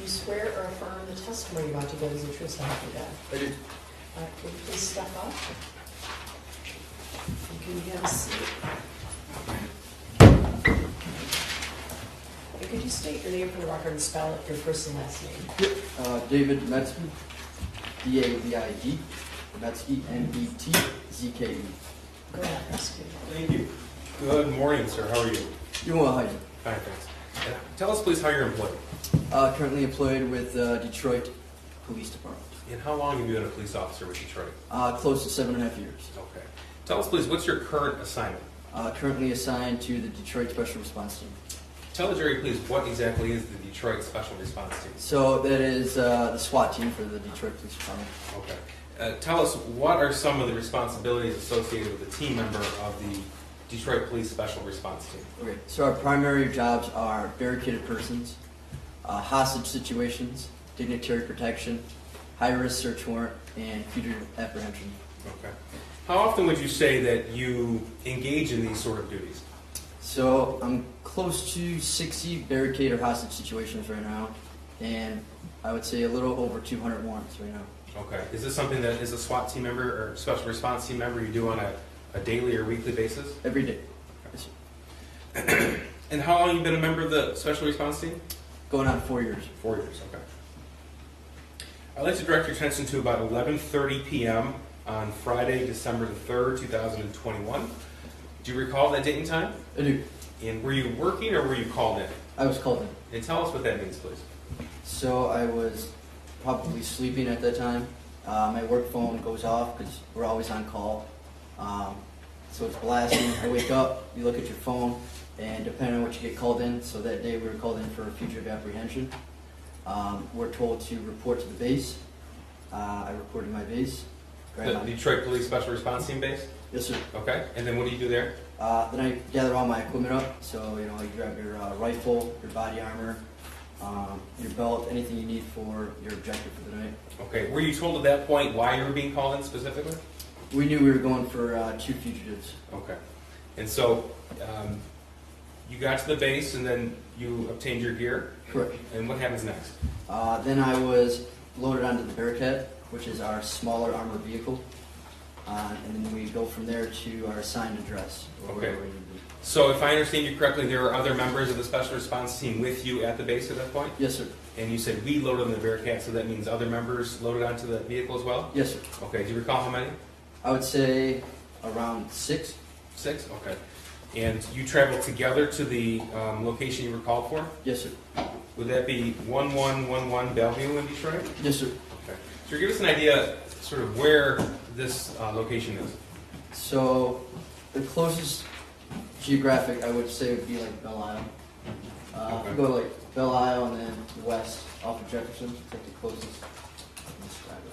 you swear or affirm the testimony you're about to give is the truth, so help you God? I do. All right, will you please step up? And can you have a seat? And could you state your name for the record and spell it, your first and last name? Yep. David Metzke, D-A-V-I-D, Metzke, M-E-T-Z-K-E. Go ahead, rescue. Thank you. Good morning, sir. How are you? Doing well, how are you? Fine, thanks. Tell us, please, how you're employed. Currently employed with Detroit Police Department. And how long have you been a police officer with Detroit? Close to 7.5 years. Okay. Tell us, please, what's your current assignment? Currently assigned to the Detroit Special Response Team. Tell the jury, please, what exactly is the Detroit Special Response Team? So that is the SWAT team for the Detroit Police Department. Okay. Tell us, what are some of the responsibilities associated with a team member of the Detroit Police Special Response Team? Okay, so our primary jobs are barricaded persons, hostage situations, dignitary protection, high-risk search warrant, and fugitive apprehension. Okay. How often would you say that you engage in these sort of duties? So I'm close to 60 barricade or hostage situations right now, and I would say a little over 200 warrants right now. Okay. Is this something that is a SWAT team member or Special Response Team member you do on a daily or weekly basis? Every day. Yes, sir. And how long have you been a member of the Special Response Team? Going on 4 years. 4 years, okay. I'd like to direct your attention to about 11:30 p.m. on Friday, December the 3rd, 2021. Do you recall that date and time? I do. And were you working or were you called in? I was called in. And tell us what that means, please. So I was probably sleeping at that time. My work phone goes off because we're always on call. So it's blasting. I wake up, you look at your phone, and depending on what you get called in, so that day we were called in for fugitive apprehension. We're told to report to the base. I reported my base. The Detroit Police Special Response Team base? Yes, sir. Okay. And then what do you do there? Then I gather all my equipment up. So, you grab your rifle, your body armor, your belt, anything you need for your objective for the night. Okay. Were you told at that point why you were being called in specifically? We knew we were going for 2 fugitives. Okay. And so you got to the base and then you obtained your gear? Correct. And what happens next? Then I was loaded onto the Bearcat, which is our smaller armored vehicle. And then we go from there to our assigned address. Or Okay. wherever we need to be. So if I understand you correctly, there are other members of the Special Response Team with you at the base at that point? Yes, sir. And you said we loaded on the Bearcat, so that means other members loaded onto the vehicle as well? Yes, sir. Okay, do you recall how many? I would say around 6. 6? Okay. And you traveled together to the location you were called for? Yes, sir. Would that be 1111 Bellevue in Detroit? Yes, sir. Okay. So give us an idea sort of where this location is. So the closest geographic I would say would be like Belle Isle. Okay. Go to like Belle Isle and then west off of Jefferson. It's like the closest. I can describe it.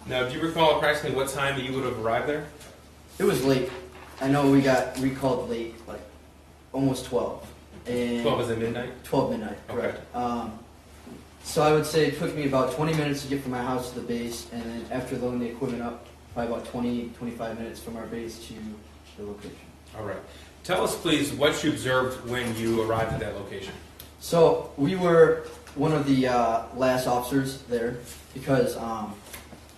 Now, do you recall approximately what time that you would have arrived there? It was late. I know we got recalled late, like almost 12. And 12 is at midnight? 12 midnight, correct. So I would say it took me about 20 minutes to get from my house to the base, and then after loading the equipment up, probably about 20-25 minutes from our base to the location. All right. Tell us, please, what you observed when you arrived at that location. So we were one of the last officers there because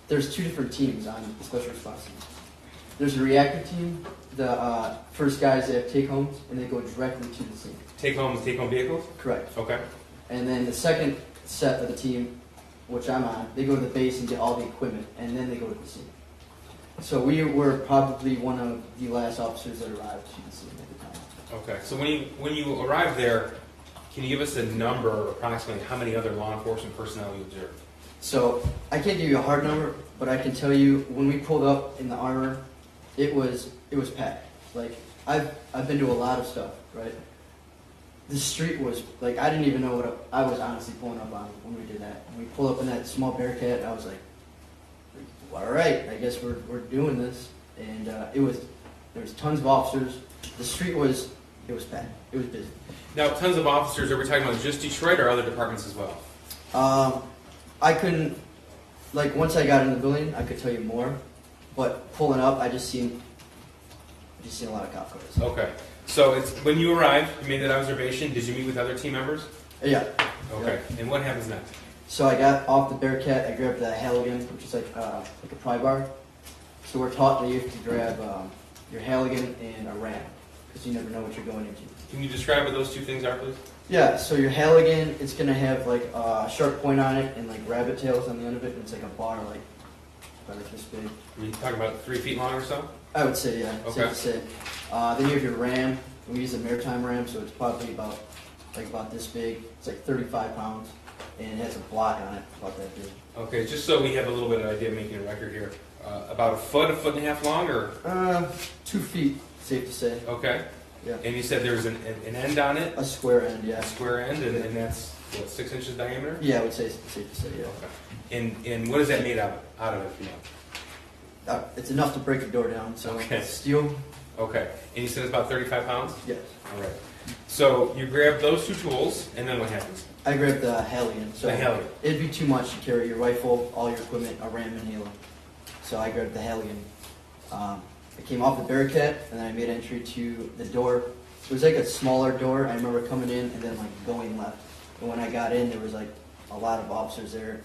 there's 2 different teams on the special response team. There's a reactive team, the first guys that have take-homes, and they go directly to the scene. Take-home vehicles? Correct. Okay. And then the second set of the team, which I'm on, they go to the base and get all the equipment, and then they go to the scene. So we were probably one of the last officers that arrived to the scene at the time. Okay. So when you arrived there, can you give us a number, approximately how many other law enforcement personnel you observed? So I can't give you a hard number, but I can tell you when we pulled up in the armor, it was packed. Like I've been to a lot of stuff, right? The street was like I didn't even know what I was honestly pulling up on when we did that. When we pulled up in that small Bearcat, I was like, all right, I guess we're doing this. And there was tons of officers. The street was packed. It was busy. Now, tons of officers. Are we talking about just Detroit or other departments as well? I couldn't, like once I got in the building, I could tell you more. But pulling up, I just seen a lot of cop cars. Okay. So it's when you arrived, you made that observation. Did you meet with other team members? Yeah. Okay. And what happens next? So I got off the Bearcat, I grabbed the Halligan, which is like a pry bar. So we're taught that you have to grab your Halligan and a ram, because you never know what you're going into. Can you describe what those two things are, please? Yeah, so your Halligan, it's going to have like a sharp point on it and like rabbit tails on the end of it, and it's like a bar like about like this big. Are you talking about 3 feet long or so? I would say, yeah. Okay. Safe to say. Then you have your ram. We use a maritime ram, so it's probably about this big. It's like 35 pounds, and it has a block on it about that big. Okay, just so we have a little bit of idea of making a record here. About a foot and a half long, or? 2 feet, safe to say. Okay. Yeah. And you said there's an end on it? A square end, yeah. A square end, and that's, what, 6 inches diameter? Yeah, I would say it's safe to say, yeah. Okay. And what is that made out of, if you know? It's enough to break the door down, so Okay. it's steel. Okay. And you said it's about 35 pounds? Yes. All right. So you grab those 2 tools, and then what happens? I grabbed the Halligan. So The Halligan. it'd be too much to carry your rifle, all your equipment, a ram inhaler. So I grabbed the Halligan. I came off the Bearcat, and then I made entry to the door. It was like a smaller door. I remember coming in and then like going left. And when I got in, there was like a lot of officers there,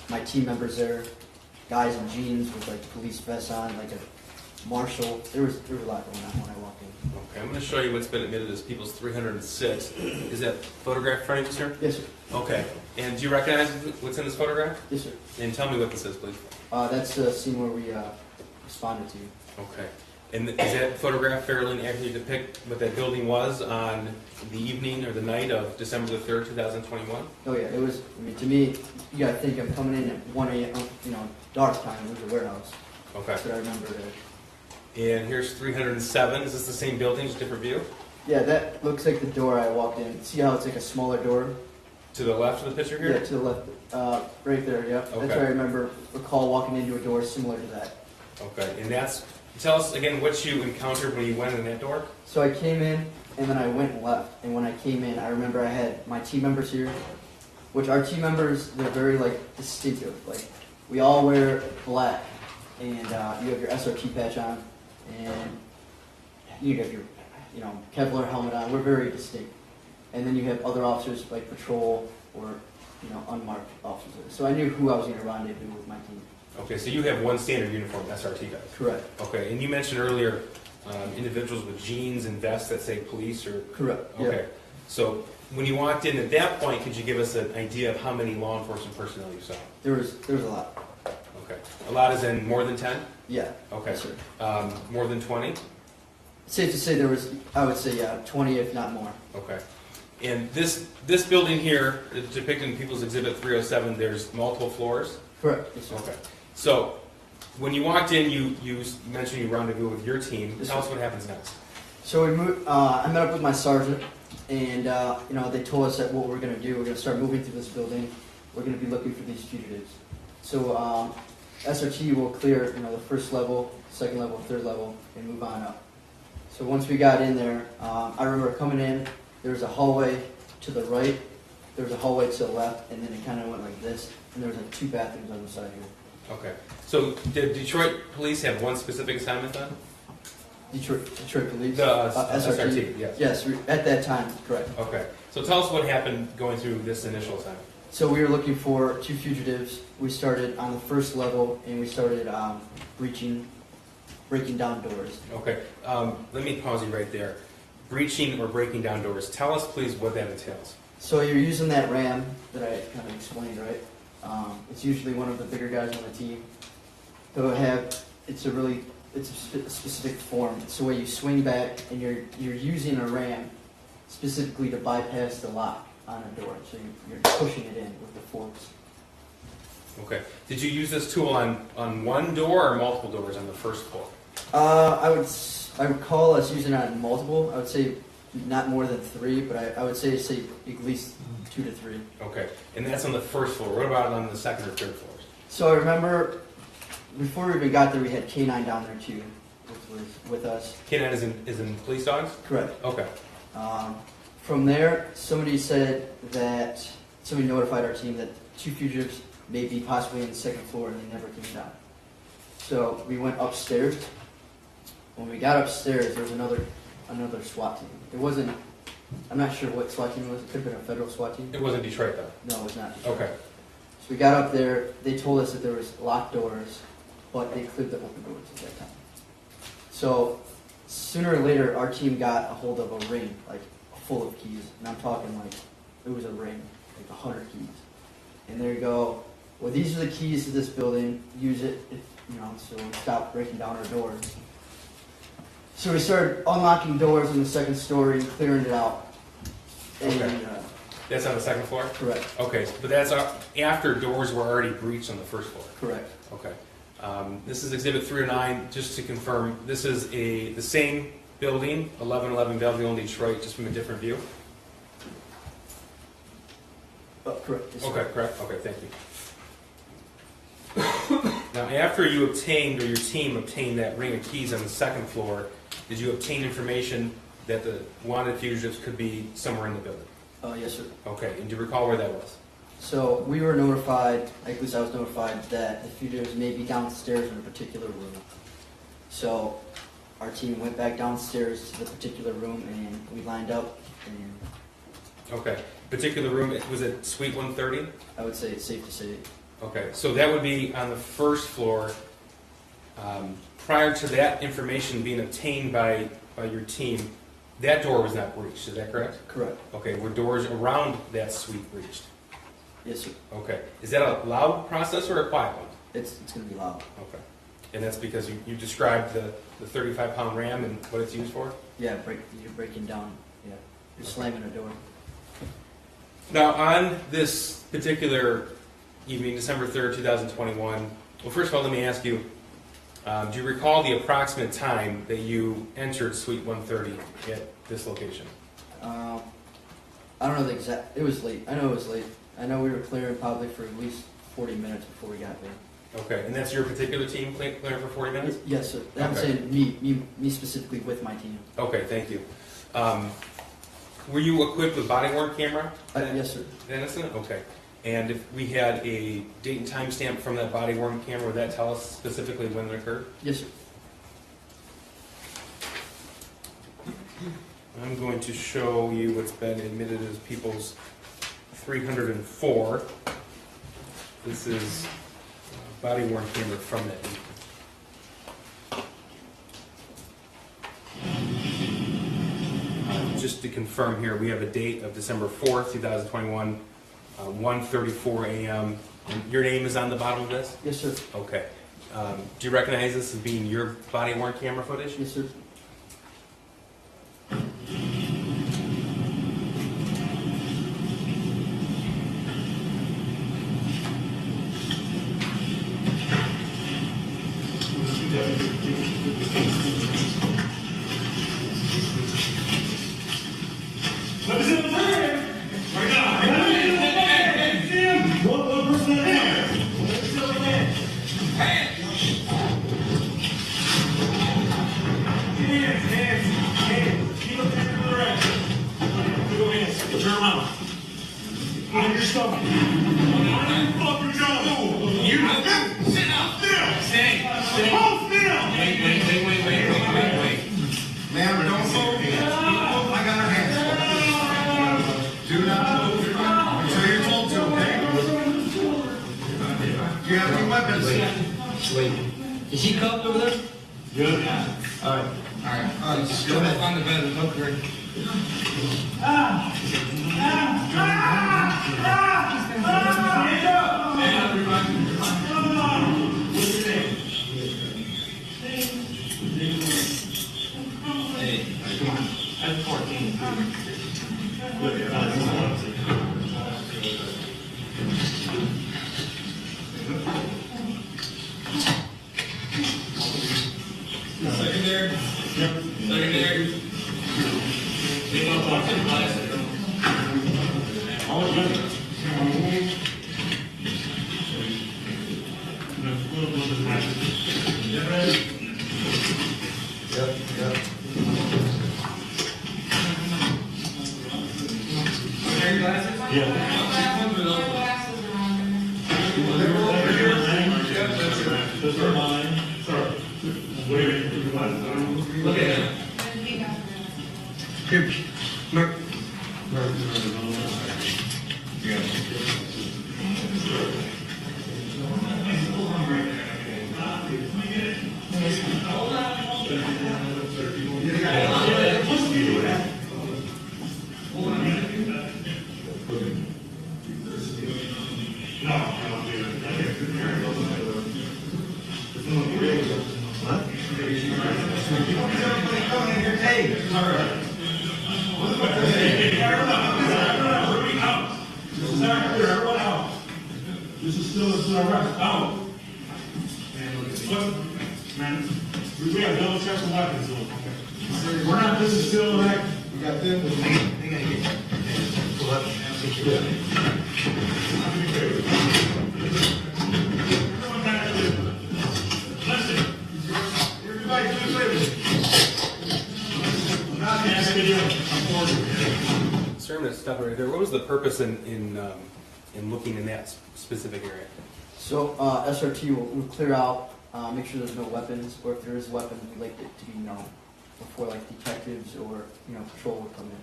my team members there, guys in jeans with like police vests on, like a marshal. There was a lot going on when I walked in. Okay, I'm going to show you what's been admitted as People's 306. Is that photograph in front of you, sir? Yes, sir. Okay. And do you recognize what's in this photograph? Yes, sir. And tell me what this is, please. That's the scene where we responded to. Okay. And is that photograph fairly accurately depict what that building was on the evening or the night of December the 3rd, 2021? Oh yeah, it was. I mean, to me, you gotta think I'm coming in at 1 a.m. Dark time. It was a warehouse. Okay. That's what I remember there. And here's 307. Is this the same building, just different view? Yeah, that looks like the door I walked in. See how it's like a smaller door? To the left of the picture here? Yeah, to the left, right there. Yeah, Okay. that's what I recall walking into a door similar to that. Okay. And tell us again what you encountered when you went in that door. So I came in and then I went left. And when I came in, I remember I had my team members here, which our team members, they're very like distinctive. Like we all wear black, and you have your SRT patch on, and you have your Kevlar helmet on. We're very distinct. And then you have other officers like patrol or unmarked officers. So I knew who I was going to rendezvous with my team. Okay, so you have one standard uniform, SRT guys. Correct. Okay, and you mentioned earlier individuals with jeans and vests that say police or... Correct. Okay, Yeah. so when you walked in at that point, could you give us an idea of how many law enforcement personnel you saw? There was a lot. Okay, a lot is in more than 10? Yeah. Okay, Yes, sir. more than 20? Safe to say there was, I would say, 20 if not more. Okay. And this building here, depicted in People's Exhibit 307, there's multiple floors? Correct. Yes, sir. Okay. So, when you walked in, you mentioned you rendezvous with your team. Yes, Tell sir. us what happens next. So we moved, I met up with my sergeant, and they told us that what we're going to do, we're going to start moving through this building. We're going to be looking for these fugitives. So SRT will clear the first level, second level, third level, and move on up. So once we got in there, I remember coming in. There was a hallway to the right, there was a hallway to the left, and then it kind of went like this, and there was like 2 bathrooms on the side here. Okay. So, did Detroit police have one specific assignment then? Detroit Police? The SRT, yes. Yes, at that time, correct. Okay. So tell us what happened going through this initial assignment. So we were looking for 2 fugitives. We started on the first level, and we started breaking down doors. Okay. Let me pause you right there. Breaching or breaking down doors. Tell us, please, what that entails. So you're using that ram that I kind of explained, right? It's usually one of the bigger guys on the team. It's a specific form. It's the way you swing back, and you're using a ram specifically to bypass the lock on a door. So you're pushing it in with the forks. Okay. Did you use this tool on one door or multiple doors on the first floor? I recall us using it on multiple. I would say not more than 3, but I would say at least 2 to 3. Okay. And that's on the first floor. What about on the second or third floors? So I remember before we even got there, we had K9 down there too, with us. K9 is in police dogs? Correct. Okay. From there, somebody notified our team that 2 fugitives may be possibly on the second floor, and they never came down. So we went upstairs. When we got upstairs, there was another SWAT team. It wasn't. I'm not sure what SWAT team it was. It could have been a federal SWAT team. It wasn't Detroit, though? No, it was not. Okay. So we got up there, they told us that there was locked doors, but they cleared the open doors at that time. So sooner or later, our team got a hold of a ring, like full of keys, and I'm talking like, it was a ring, like 100 keys. And there you go, well, these are the keys to this building, use it, if, so we stopped breaking down our doors. So we started unlocking doors on the second story, clearing it out. And, Okay. That's on the second floor? Correct. Okay, but that's after doors were already breached on the first floor? Correct. Okay. This is Exhibit 309, just to confirm, this is the same building, 1111 Belleville, Detroit, just from a different view? Correct. Yes, sir. Okay, correct, okay, thank you. Now, after you obtained, or your team obtained that ring of keys on the second floor, did you obtain information that the wanted fugitives could be somewhere in the building? Yes, sir. Okay, and do you recall where that was? So we were notified, at least I was notified, that the fugitives may be downstairs in a particular room. So our team went back downstairs to the particular room and we lined up, and Okay, particular room, was it Suite 130? I would say it's safe to say. Okay, so that would be on the first floor. Prior to that information being obtained by your team, that door was not breached, is that correct? Correct. Okay, were doors around that suite breached? Yes, sir. Okay, is that a loud process or a quiet one? It's going to be loud. Okay, and that's because you described the 35-pound RAM and what it's used for? Yeah, you're breaking down. Yeah, you're slamming a door. Now, on this particular evening, December 3rd, 2021, well, first of all, let me ask you, do you recall the approximate time that you entered Suite 130 at this location? I don't know the exact. It was late. I know it was late. I know we were clearing probably for at least 40 minutes before we got there. Okay, and that's your particular team clearing for 40 minutes? Yes, sir. I'm Okay. saying me specifically with my team. Okay, thank you. Were you equipped with body-worn camera? Yes, sir. That incident? Okay. And if we had a date and time stamp from that body-worn camera, would that tell us specifically when it occurred? Yes, sir. I'm going to show you what's been admitted as People's 304. This is a body-worn camera from that evening. Just to confirm here, we have a date of December 4th, 2021, 1:34 a.m. And your name is on the bottom of this? Yes, sir. Okay. Do you recognize this as being your body-worn camera footage? Yes, sir. Turn around. On your stomach. What the fuck you doing? You sit down. Stay. Hold still. Wait. Ma'am, don't move. I got her hands. Do not move. Until you're told to, okay? Do you have any weapons? Wait. Is he cuffed over there? Good. All right. Just go back on the bed and hook her. Hey, come on. That's 14. Secondary? Yep. Secondary? Look at him. Here, Mark. This is still arrest. Out. Man, we have double checks and weapons. Okay. We're not. This is still an act. You got them? They gotta get. Pull up. Listen. Everybody do this. Not asking you. Sir, I'm going to stop right there. What was the purpose in looking in that specific area? So SRT will clear out, make sure there's no weapons, or if there is weapons, we'd like it to be known before like detectives or patrol would come in.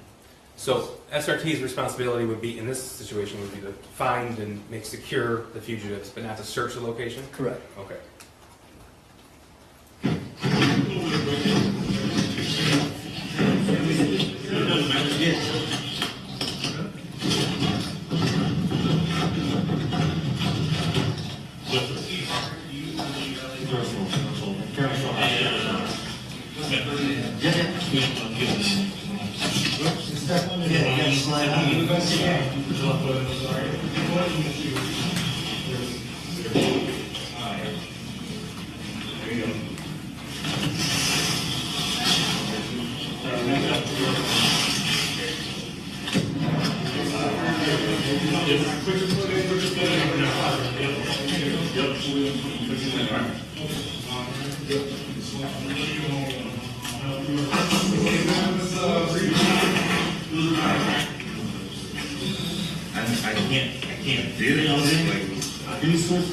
So SRT's responsibility would be, in this situation, would be to find and make secure the fugitives, but not to search the location? Correct. Okay. I can't do it. Can you switch?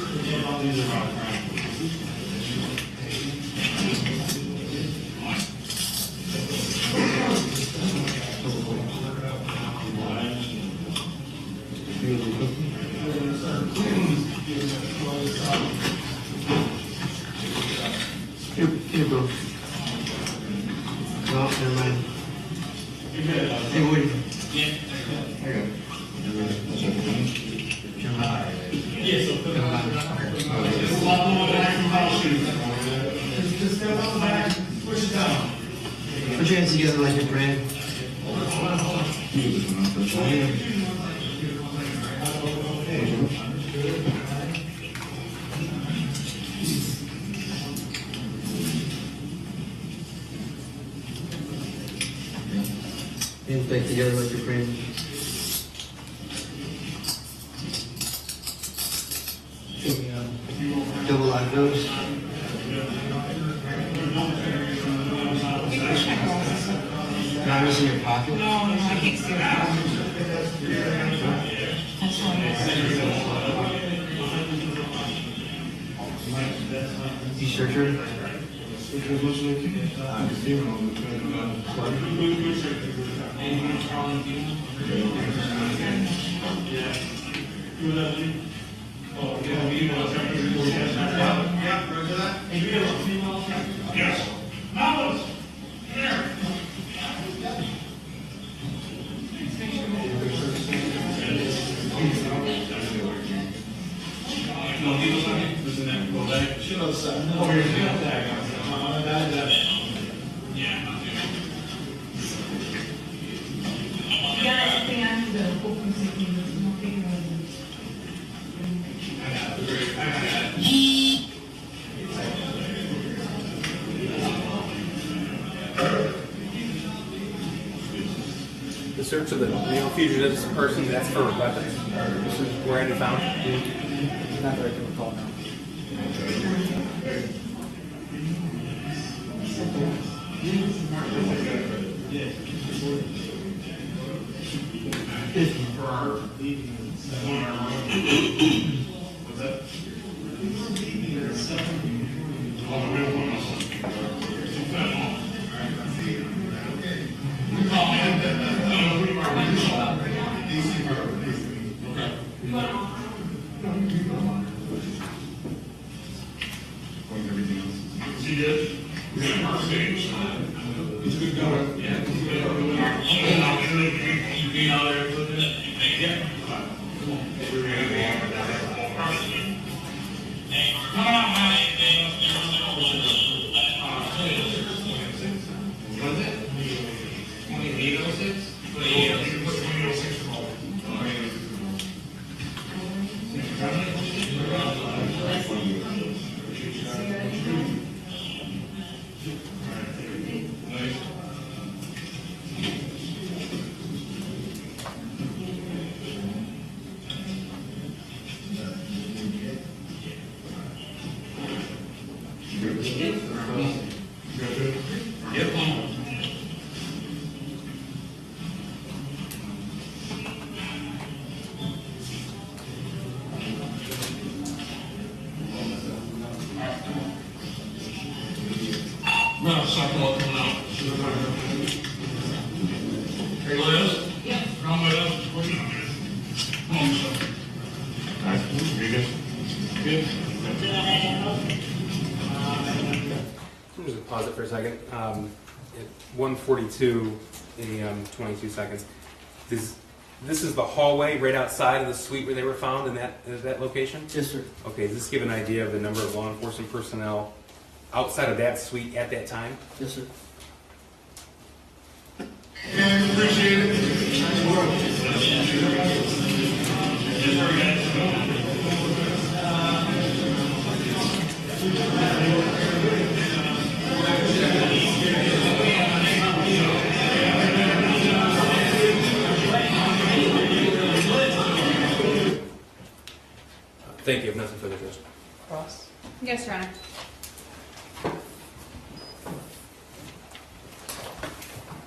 Here, bro. No, never mind. Hey, Woody. Yeah. I got it. Just step on the back, push it down. Put your hands together like you're praying. Hands back together like you're praying. Double eyebrows. Diamonds in your pocket. No, I can't see that. That's You search her? Yes. Now, here. Ya este año de los pocos segundos, no tengo The search of the male fugitive's person, that's for weapons. Where had it found? Not that I can recall now. 806? 806 call. No, something will come out. Hey, Liz? Yeah. Come with us. Come on, sir. All right, you good? I'm just gonna pause it for a second. At 1:42 a.m., 22 seconds. This is the hallway right outside of the suite where they were found in that location? Yes, sir. Okay, does this give an idea of the number of law enforcement personnel outside of that suite at that time? Yes, sir. Guys, appreciate it. Nice work. Thank you. I have nothing further, Judge. Cross. Yes, Your Honor.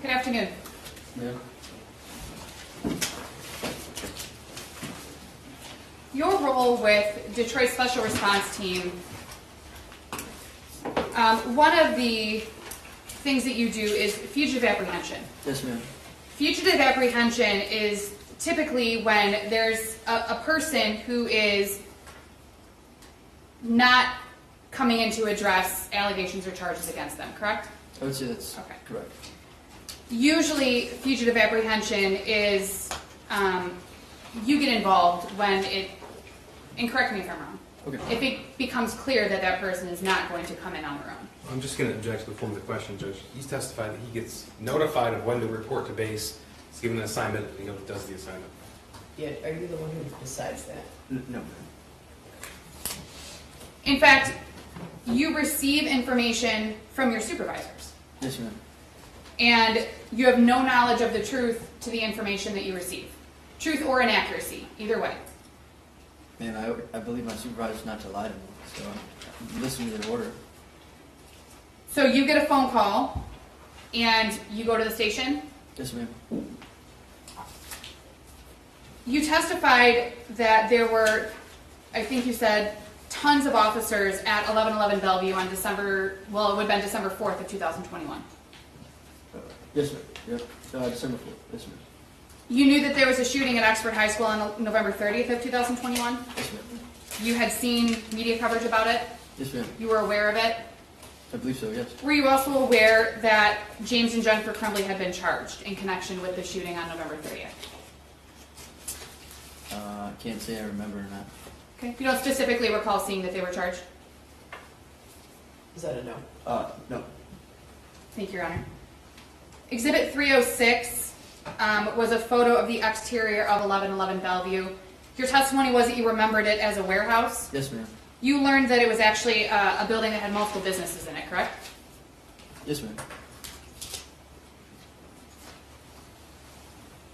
Good afternoon. Yeah. Your role with Detroit Special Response Team, one of the things that you do is fugitive apprehension. Yes, ma'am. Fugitive apprehension is typically when there's a person who is not coming in to address allegations or charges against them, correct? I would say that's Okay. correct. Usually, fugitive apprehension is you get involved when and correct me if I'm wrong, Okay. if it becomes clear that that person is not going to come in on their own. I'm just going to object to the form of the question, Judge. He's testified that he gets notified of when to report to base. He's given an assignment, and he does the assignment. Yeah, are you the one who decides that? No. In fact, you receive information from your supervisors, Yes, ma'am. and you have no knowledge of the truth to the information that you receive. Truth or inaccuracy, either way. Ma'am, I believe my supervisor's not to lie to me, so I'm listening to their order. So you get a phone call, and you go to the station. Yes, ma'am. You testified that there were, I think you said, tons of officers at 1111 Bellevue on December 4th of 2021. Yes, ma'am. Yep. December 4th. Yes, ma'am. You knew that there was a shooting at Oxford High School on November 30th of 2021. Yes, ma'am. You had seen media coverage about it. Yes, ma'am. You were aware of it. I believe so, yes. Were you also aware that James and Jennifer Crumbley had been charged in connection with the shooting on November 30th? I can't say I remember or not. Okay. You don't specifically recall seeing that they were charged? Is that a no? No. Thank you, Your Honor. Exhibit 306 was a photo of the exterior of 1111 Bellevue. Your testimony was that you remembered it as a warehouse. Yes, ma'am. You learned that it was actually a building that had multiple businesses in it, correct? Yes, ma'am.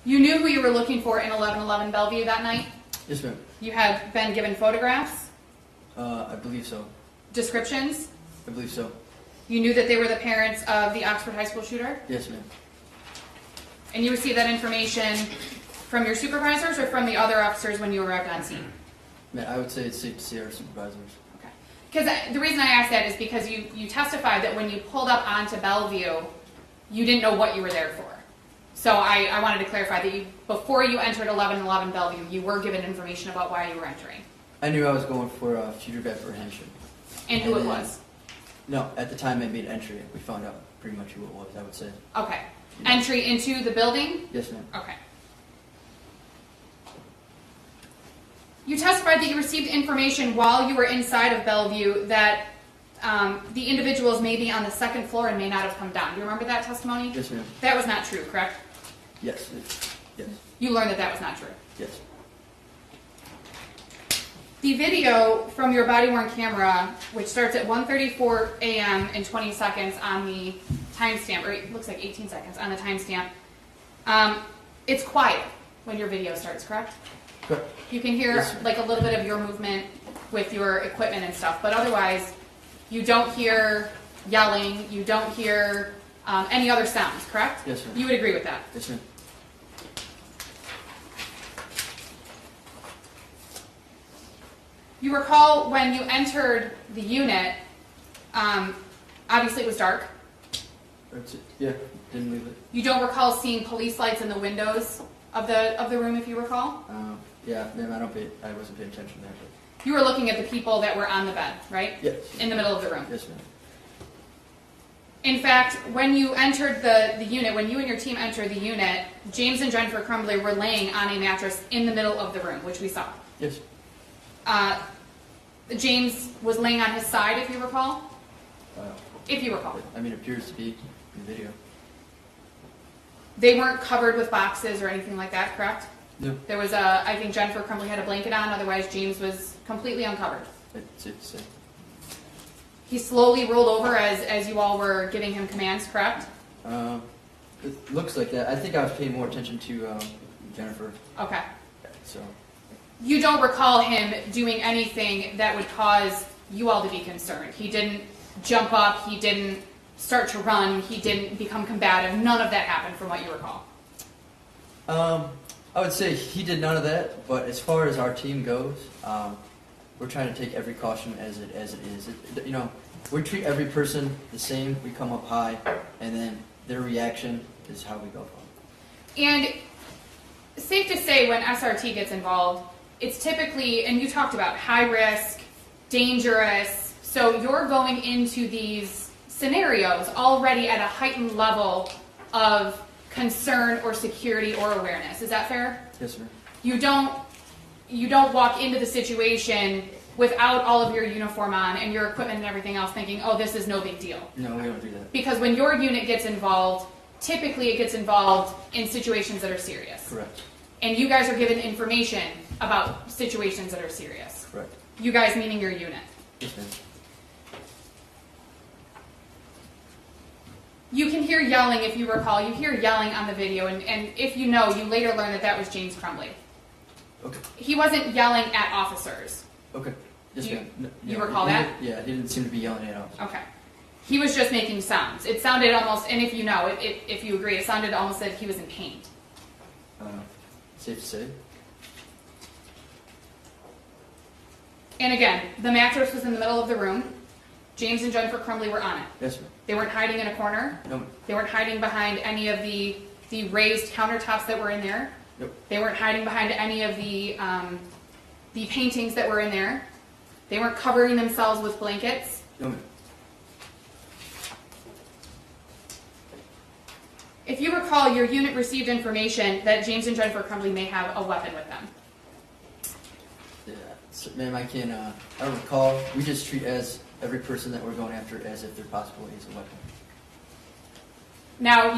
You knew who you were looking for in 1111 Bellevue that night? Yes, ma'am. You had been given photographs, I believe so. descriptions. I believe so. You knew that they were the parents of the Oxford High School shooter? Yes, ma'am. And you received that information from your supervisors or from the other officers when you arrived on scene? Man, I would say it's safe to say our supervisors. Okay. Because the reason I asked that is because you testified that when you pulled up onto Bellevue, you didn't know what you were there for. So I wanted to clarify that before you entered 1111 Bellevue, you were given information about why you were entering. I knew I was going for fugitive apprehension. And who it was. No, at the time I made entry, we found out pretty much who it was, I would say. Okay. Entry into the building? Yes, ma'am. Okay. You testified that you received information while you were inside of Bellevue that the individuals may be on the second floor and may not have come down. Do you remember that testimony? Yes, ma'am. That was not true, correct? Yes. Yes. You learned that that was not true. Yes. The video from your body-worn camera, which starts at 1:34 a.m. and 20 seconds on the timestamp, or it looks like 18 seconds on the timestamp, it's quiet when your video starts, correct? Correct. You can hear Yes, sir. like a little bit of your movement with your equipment and stuff, but otherwise, you don't hear yelling, you don't hear any other sounds, correct? Yes, sir. You would agree with that? Yes, ma'am. You recall when you entered the unit, obviously it was dark. That's it. Yeah. Didn't leave it. You don't recall seeing police lights in the windows of the room, if you recall? Yeah, ma'am. I wasn't paying attention there. But You were looking at the people that were on the bed, right? yes. In the middle of the room. Yes, ma'am. In fact, when you entered the unit, when you and your team entered the unit, James and Jennifer Crumbley were laying on a mattress in the middle of the room, which we saw. Yes. James was laying on his side, if you recall? Uh, If you recall. I mean, it appears to be in the video. They weren't covered with boxes or anything like that, correct? No. There was I think Jennifer Crumbley had a blanket on, otherwise James was completely uncovered. It's safe to say. He slowly rolled over as you all were giving him commands, correct? It looks like that. I think I was paying more attention to Jennifer. Okay. So You don't recall him doing anything that would cause you all to be concerned. He didn't jump up, he didn't start to run, he didn't become combative. None of that happened from what you recall. I would say he did none of that. But as far as our team goes, we're trying to take every caution as it is. We treat every person the same. We come up high, and then their reaction is how we go from. And safe to say when SRT gets involved, it's typically, and you talked about high risk, dangerous, so you're going into these scenarios already at a heightened level of concern or security or awareness. Is that fair? Yes, sir. You don't walk into the situation without all of your uniform on and your equipment and everything else thinking, oh, this is no big deal. No, we don't do that. Because when your unit gets involved, typically it gets involved in situations that are serious. Correct. And you guys are given information about situations that are serious. Correct. You guys meaning your unit. Yes, ma'am. You can hear yelling, if you recall. You hear yelling on the video, and if you know, you later learn that that was James Crumbley. Okay. He wasn't yelling at officers. Okay. Yes, You- ma'am. No, you yeah, recall he that? Yeah, he didn't seem to be yelling at us. Okay. He was just making sounds. It sounded almost, and if you know, if you agree, it sounded almost like he was in pain. Safe to say. And again, the mattress was in the middle of the room. James and Jennifer Crumbley were on it. Yes, ma'am. They weren't hiding in a corner. No. They weren't hiding behind any of the raised countertops that were in there. Nope. They weren't hiding behind any of the paintings that were in there. They weren't covering themselves with blankets. No, ma'am. If you recall, your unit received information that James and Jennifer Crumbley may have a weapon with them. Yeah, so, ma'am, I can't. I don't recall. We just treat every person that we're going after as if there possibly is a weapon. Now,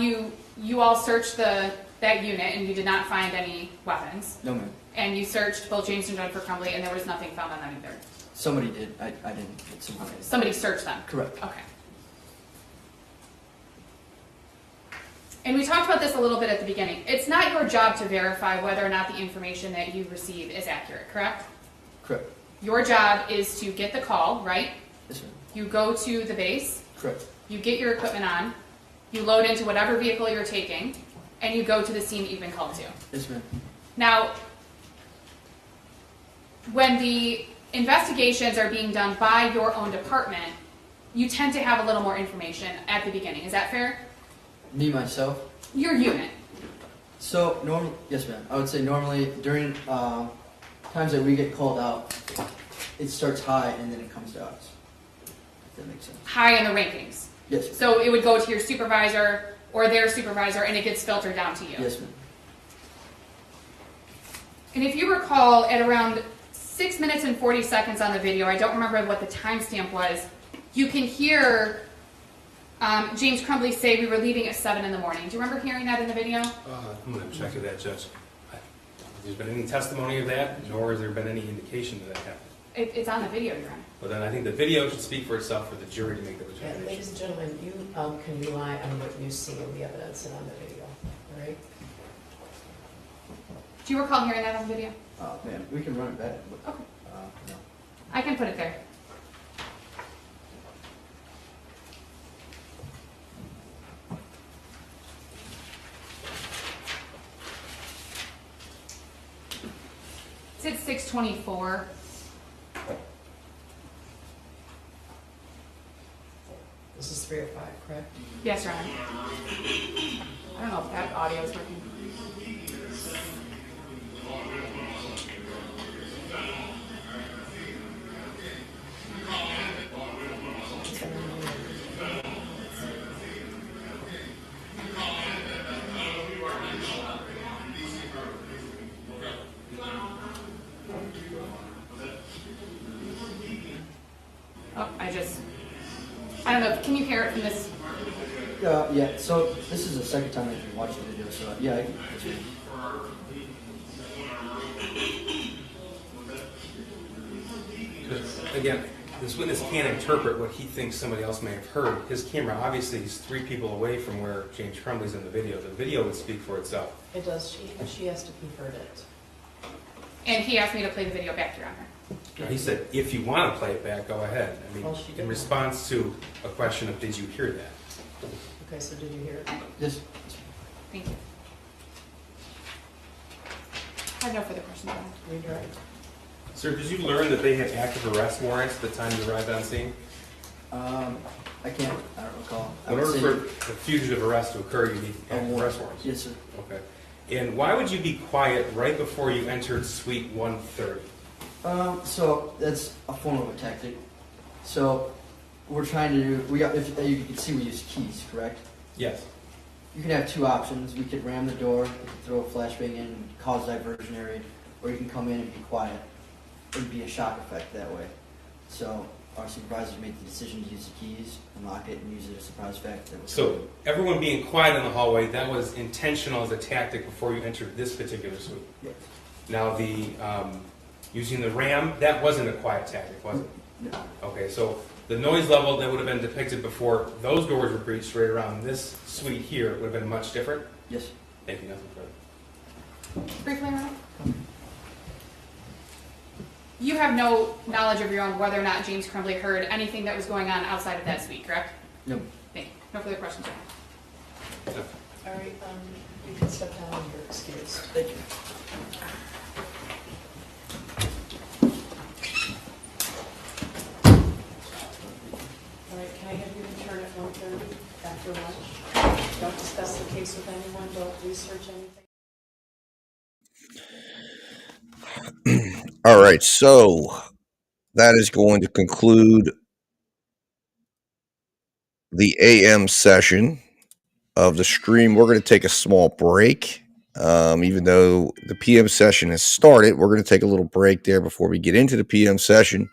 you all searched that unit and you did not find any weapons. No, ma'am. And you searched both James and Jennifer Crumbley and there was nothing found on them either. Somebody did. I didn't. But somebody did. Somebody searched them. Correct. Okay. And we talked about this a little bit at the beginning. It's not your job to verify whether or not the information that you receive is accurate, correct? Correct. Your job is to get the call, right? Yes, ma'am. You go to the base, Correct. you get your equipment on, you load into whatever vehicle you're taking, and you go to the scene that you've been called to. Yes, ma'am. Now, when the investigations are being done by your own department, you tend to have a little more information at the beginning. Is that fair? Me, myself. Your unit. So, yes, ma'am. I would say normally during times that we get called out, it starts high and then it comes to us. If that makes sense. High in the rankings. Yes, ma'am. So it would go to your supervisor or their supervisor and it gets filtered down to you. Yes, ma'am. And if you recall, at around 6 minutes and 40 seconds on the video, I don't remember what the timestamp was, you can hear James Crumbley say we were leaving at 7 in the morning. Do you remember hearing that in the video? I'm going to check with that, Judge. There's been any testimony of that, nor has there been any indication that that happened. It's on the video, Your Honor. Well, then I think the video should speak for itself for the jury to make the Yeah, determination. ladies and gentlemen, you can rely on what you see in the evidence and on the video, all right? Do you recall hearing that on the video? Oh man, we can run it back. But, Okay. no. I can put it there. It's at 6:24. This is 305, correct? Yes, Your Honor. I don't know if that audio is working. Oh, I don't know. Can you hear it from this? Yeah. So this is the second time I've been watching the video. So yeah, I can. But again, this witness can't interpret what he thinks somebody else may have heard. His camera obviously is 3 people away from where James Crumbley's in the video. The video would speak for itself. It does, she asked if he heard it. And he asked me to play the video back, Your Honor. Now, he said, if you want to play it back, go ahead. I mean, Well, she in didn't. response to a question of, did you hear that? Okay, so did you hear it? This. Thank you. I have no further questions, Your Honor. Redirect. Sir, did you learn that they had active arrest warrants at the time you arrived on scene? I can't. I don't recall. I In would order say- for the fugitive arrest to occur, you need active arrest warrants. Yes, sir. Okay. And why would you be quiet right before you entered suite 130? So that's a form of a tactic. So we're trying to do. We got. If you can see, we use keys, correct? Yes. You can have 2 options. We could ram the door, we could throw a flashbang in, cause diversionary, or you can come in and be quiet. It would be a shock effect that way. So our supervisors made the decision to use the keys, unlock it, and use it as a surprise effect. So everyone being quiet in the hallway, that was intentional as a tactic before you entered this particular suite. Yes. Now the using the ram, that wasn't a quiet tactic, was it? No. Okay, so the noise level that would have been depicted before those doors were breached right around this suite here would have been much different? Yes. Thank you, nothing further. Briefly, Your Honor? You have no knowledge of your own whether or not James Crumbley heard anything that was going on outside of that suite, correct? No. Thank you. No further questions, Your Honor. All right, you can step down and you're excused. Thank you. All right, can I have you return at 1:30 after lunch? Don't discuss the case with anyone, don't research anything. All right, so that is going to conclude the AM session of the stream. We're going to take a small break. Even though the PM session has started, we're going to take a little break there before we get into the PM session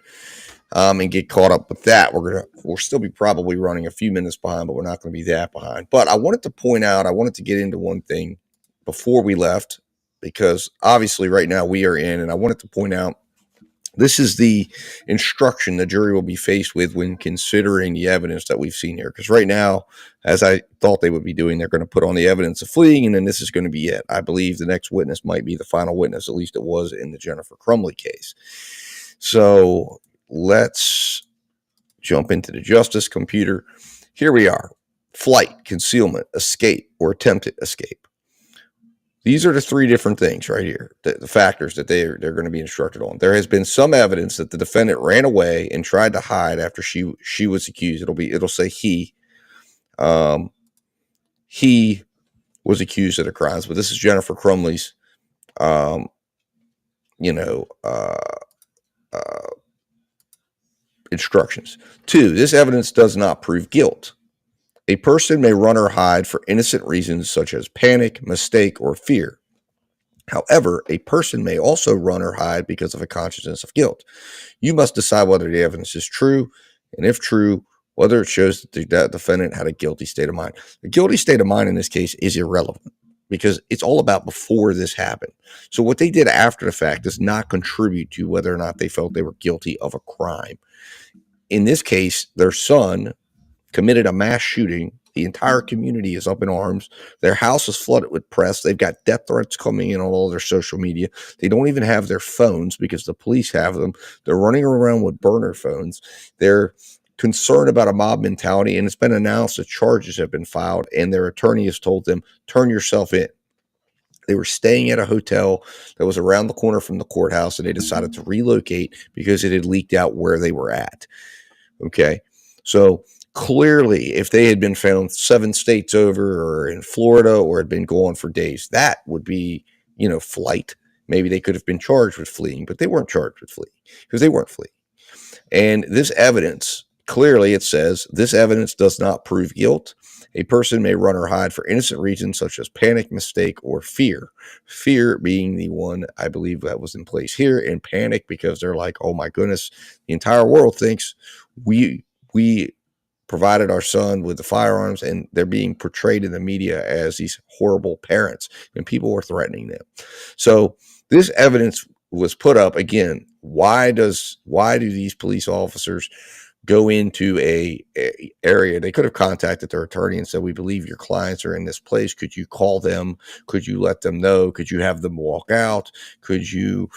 and get caught up with that. We'll still be probably running a few minutes behind, but we're not going to be that behind. But I wanted to get into one thing before we left, because obviously right now we are in, and I wanted to point out, this is the instruction the jury will be faced with when considering the evidence that we've seen here. Because right now, as I thought they would be doing, they're going to put on the evidence of fleeing, and then this is going to be it. I believe the next witness might be the final witness, at least it was in the Jennifer Crumbley case. So let's jump into the justice computer. Here we are. Flight, concealment, escape, or attempted escape. These are the 3 different things right here, the factors that they're going to be instructed on. There has been some evidence that the defendant ran away and tried to hide after she was accused. It'll say he was accused of the crimes, but this is Jennifer Crumbley's instructions. 2, this evidence does not prove guilt. A person may run or hide for innocent reasons such as panic, mistake, or fear. However, a person may also run or hide because of a consciousness of guilt. You must decide whether the evidence is true, and if true, whether it shows that the defendant had a guilty state of mind. The guilty state of mind in this case is irrelevant because it's all about before this happened. So what they did after the fact does not contribute to whether or not they felt they were guilty of a crime. In this case, their son committed a mass shooting. The entire community is up in arms. Their house is flooded with press. They've got death threats coming in on all their social media. They don't even have their phones because the police have them. They're running around with burner phones. They're concerned about a mob mentality, and it's been announced that charges have been filed, and their attorney has told them, turn yourself in. They were staying at a hotel that was around the corner from the courthouse, and they decided to relocate because it had leaked out where they were at. Okay, so clearly, if they had been found 7 states over or in Florida or had been gone for days, that would be, flight. Maybe they could have been charged with fleeing, but they weren't charged with fleeing because they weren't fleeing. And this evidence, clearly it says, this evidence does not prove guilt. A person may run or hide for innocent reasons such as panic, mistake, or fear. Fear being the one I believe that was in place here, and panic because they're like, oh my goodness, the entire world thinks we provided our son with the firearms, and they're being portrayed in the media as these horrible parents, and people were threatening them. So this evidence was put up again. Why do these police officers go into a area? They could have contacted their attorney and said, we believe your clients are in this place. Could you call them? Could you let them know? Could you have them walk out? Could you,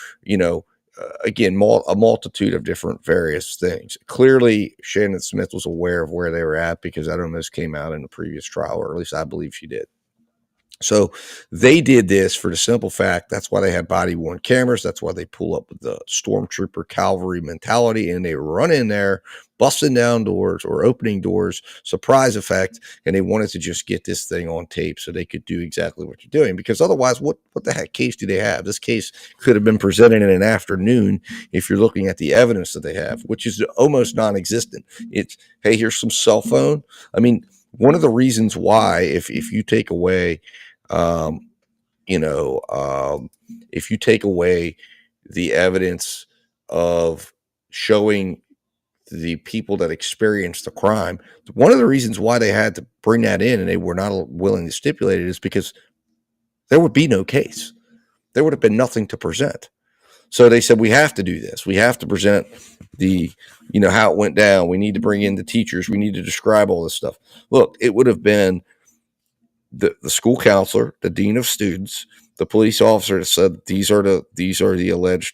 again, a multitude of different various things. Clearly, Shannon Smith was aware of where they were at because that almost came out in the previous trial, or at least I believe she did. So they did this for the simple fact that's why they had body-worn cameras. That's why they pull up with the stormtrooper cavalry mentality, and they run in there, busting down doors or opening doors, surprise effect, and they wanted to just get this thing on tape so they could do exactly what you're doing. Because otherwise, what the heck case do they have? This case could have been presented in an afternoon if you're looking at the evidence that they have, which is almost non-existent. It's, hey, here's some cell phone. I mean, one of the reasons why, if you take away if you take away the evidence of showing the people that experienced the crime, one of the reasons why they had to bring that in and they were not willing to stipulate it is because there would be no case. There would have been nothing to present. So they said, we have to do this. We have to present the, how it went down. We need to bring in the teachers. We need to describe all this stuff. Look, it would have been the school counselor, the dean of students, the police officer that said these are the alleged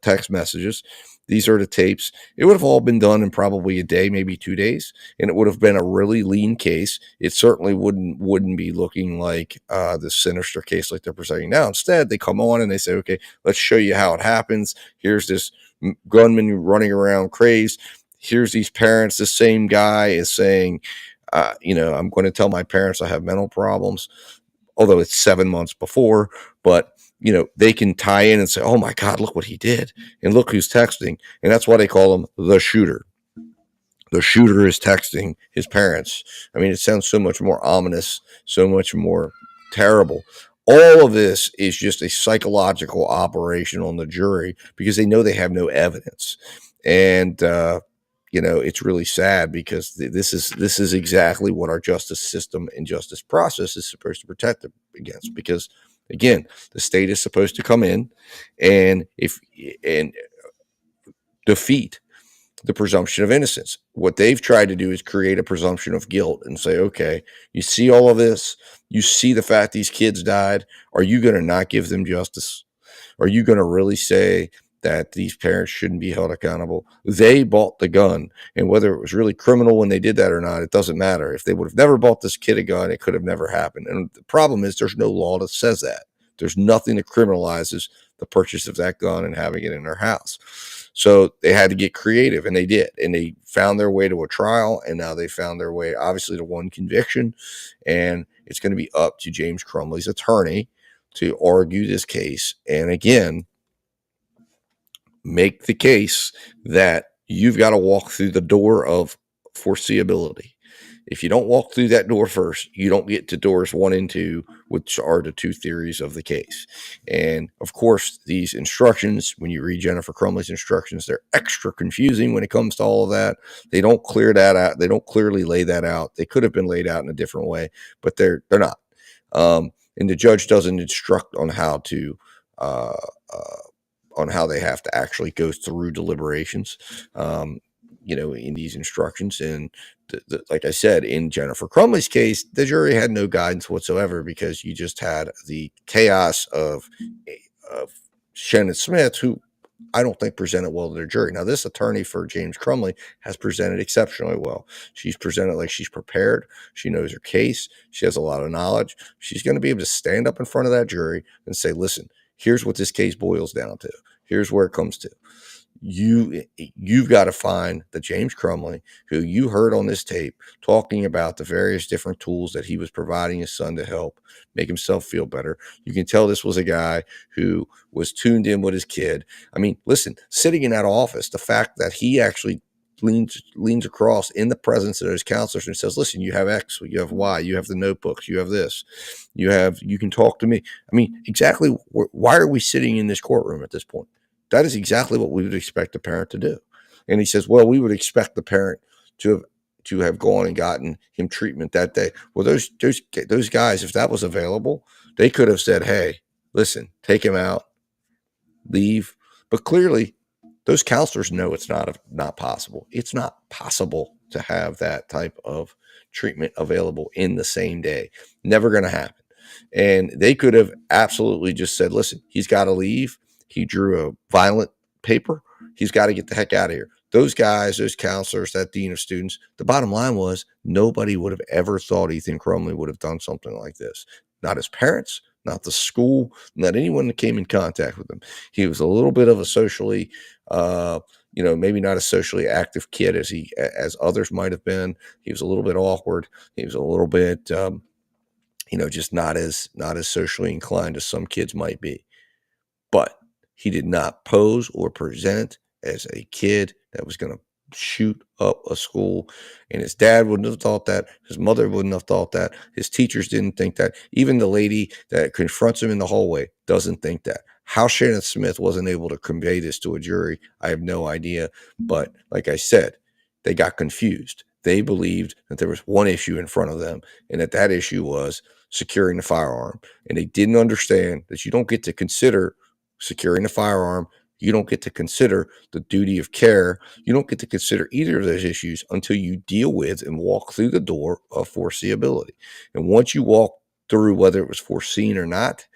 text messages. These are the tapes. It would have all been done in probably a day, maybe 2 days, and it would have been a really lean case. It certainly wouldn't be looking like this sinister case like they're presenting now. Instead, they come on and they say, okay, let's show you how it happens. Here's this gunman running around crazed. Here's these parents. The same guy is saying, I'm going to tell my parents I have mental problems, although it's 7 months before, but they can tie in and say, oh my God, look what he did. And look who's texting. And that's why they call him the shooter. The shooter is texting his parents. I mean, it sounds so much more ominous, so much more terrible. All of this is just a psychological operation on the jury because they know they have no evidence. And, it's really sad because this is exactly what our justice system and justice process is supposed to protect them against. Because again, the state is supposed to come in and defeat the presumption of innocence. What they've tried to do is create a presumption of guilt and say, okay, you see all of this, you see the fact these kids died. Are you going to not give them justice? Are you going to really say that these parents shouldn't be held accountable? They bought the gun, and whether it was really criminal when they did that or not, it doesn't matter. If they would have never bought this kid a gun, it could have never happened. And the problem is there's no law that says that. There's nothing that criminalizes the purchase of that gun and having it in their house. So they had to get creative, and they did. And they found their way to a trial, and now they found their way, obviously, to one conviction. And it's going to be up to James Crumbley's attorney to argue this case. And again, make the case that you've got to walk through the door of foreseeability. If you don't walk through that door first, you don't get to doors 1 and 2, which are the two theories of the case. And of course, these instructions, when you read Jennifer Crumbley's instructions, they're extra confusing when it comes to all of that. They don't clear that out. They don't clearly lay that out. They could have been laid out in a different way, but they're not. And the judge doesn't instruct on how to on how they have to actually go through deliberations, in these instructions. And like I said, in Jennifer Crumbley's case, the jury had no guidance whatsoever, because you just had the chaos of Shannon Smith, who I don't think presented well to their jury. Now, this attorney for James Crumbley has presented exceptionally well. She's presented like she's prepared. She knows her case. She has a lot of knowledge. She's going to be able to stand up in front of that jury and say, listen, here's what this case boils down to. Here's where it comes to. You've got to find the James Crumbley who you heard on this tape talking about the various different tools that he was providing his son to help make himself feel better. You can tell this was a guy who was tuned in with his kid. I mean, listen, sitting in that office, the fact that he actually leans across in the presence of those counselors and says, listen, you have X, you have Y, you have the notebooks, you have this, you can talk to me. I mean, exactly why are we sitting in this courtroom at this point? That is exactly what we would expect a parent to do. And he says, well, we would expect the parent to have gone and gotten him treatment that day. Well, those guys, if that was available, they could have said, hey, listen, take him out, leave. But clearly, those counselors know it's not possible. It's not possible to have that type of treatment available in the same day. Never going to happen. And they could have absolutely just said, listen, he's got to leave. He drew a violent paper. He's got to get the heck out of here. Those guys, those counselors, that dean of students, the bottom line was nobody would have ever thought Ethan Crumbley would have done something like this. Not his parents, not the school, not anyone that came in contact with him. He was a little bit of a socially, maybe not a socially active kid as others might have been. He was a little bit awkward. He was a little bit, just not as socially inclined as some kids might be. But he did not pose or present as a kid that was going to shoot up a school. And his dad wouldn't have thought that. His mother wouldn't have thought that. His teachers didn't think that. Even the lady that confronts him in the hallway doesn't think that. How Shannon Smith wasn't able to convey this to a jury, I have no idea. But like I said, they got confused. They believed that there was one issue in front of them, and that issue was securing the firearm. And they didn't understand that you don't get to consider securing the firearm. You don't get to consider the duty of care. You don't get to consider either of those issues until you deal with and walk through the door of foreseeability. And once you walk through whether it was foreseen or not,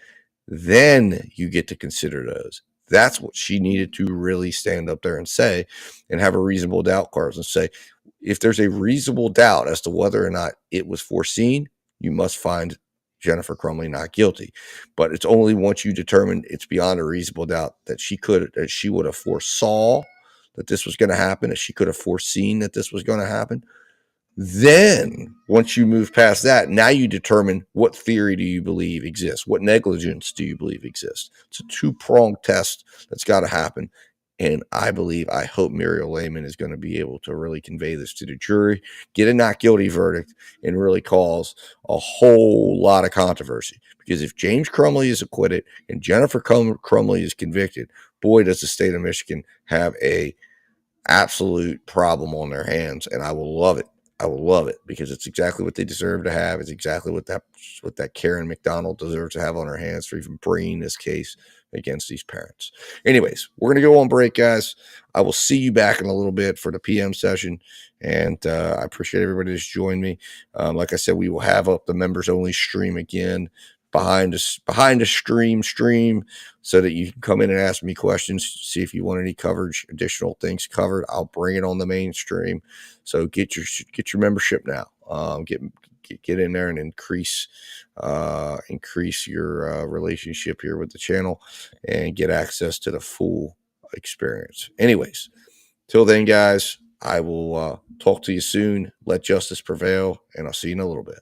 then you get to consider those. That's what she needed to really stand up there and say, and have a reasonable doubt cards and say, if there's a reasonable doubt as to whether or not it was foreseen, you must find Jennifer Crumbley not guilty. But it's only once you determine it's beyond a reasonable doubt that she would have foresaw that this was going to happen, that she could have foreseen that this was going to happen. Then once you move past that, now you determine what theory do you believe exists? What negligence do you believe exists? It's a two-pronged test that's got to happen. And I hope Muriel Lehman is going to be able to really convey this to the jury, get a not guilty verdict, and really cause a whole lot of controversy. Because if James Crumbley is acquitted and Jennifer Crumbley is convicted, boy, does the state of Michigan have a absolute problem on their hands. And I will love it. I will love it, because it's exactly what they deserve to have. It's exactly what that Karen McDonald deserves to have on her hands for even bringing this case against these parents. Anyways, we're going to go on break, guys. I will see you back in a little bit for the PM session. And I appreciate everybody that's joined me. Like I said, we will have up the members only stream again behind the stream so that you can come in and ask me questions, see if you want any coverage, additional things covered. I'll bring it on the mainstream. So get your membership now. Get in there and increase your relationship here with the channel and get access to the full experience. Anyways, till then, guys, I will talk to you soon. Let justice prevail, and I'll see you in a little bit.